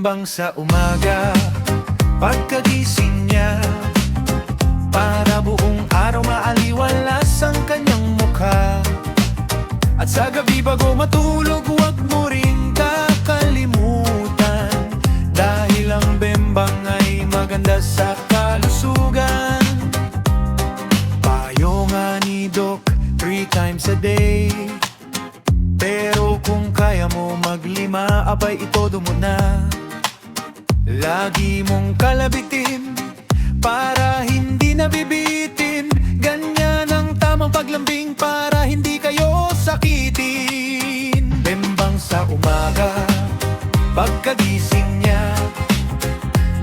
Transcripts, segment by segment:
Bembang sa umaga, pagkagising niya, para buong araw maaliwalas ang kanyang mukha. At sa gabi bago matulog, huwag mo ring kakalimutan, dahil ang bembang ay maganda sa kalusugan. Payo nga ni Doc, 3 times a day. Pero kung kaya mo maglima, abay itodo mo na. Lagi mong kalabitin para hindi nabibitin. Ganyan ang tamang paglambing para hindi kayo sakitin. Bembang sa umaga, pagkagising niya,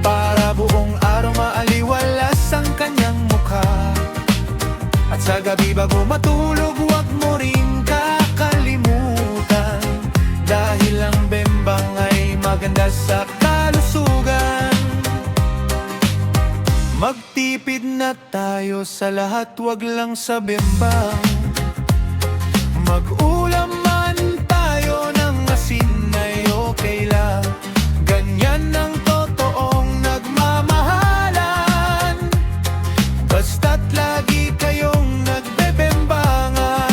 para buong araw maaliwalas ang kanyang mukha. At sa gabi bago matulog, huwag mo ring kakalimutan, dahil ang bembang ay maganda sa kalusugan. Magtipid na tayo sa lahat, wag lang sa bembang. Mag-ulam man tayo ng asin ay okay lang. Ganyan ang totoong nagmamahalan, basta't lagi kayong nagbebembangan.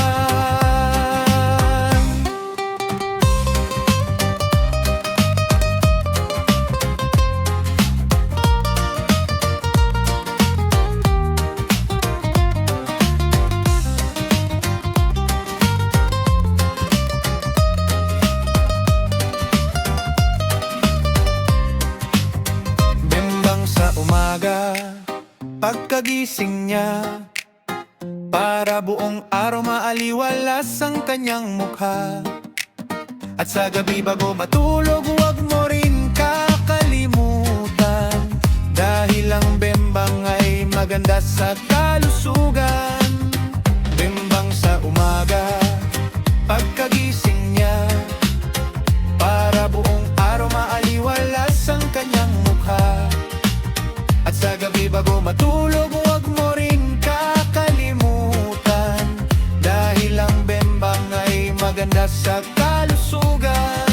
Sa umaga, pagkagising niya, para buong araw maaliwalas ang kanyang mukha. At sa gabi bago matulog, huwag mo rin kakalimutan, dahil ang bembang ay maganda sa kalusugan. Bembang sa umaga, pagkagising niya, para buong araw maaliwalas ang kanyang mukha. At sa gabi bago matulog, huwag mo ring kakalimutan, dahil ang bembang ay maganda sa kalusugan.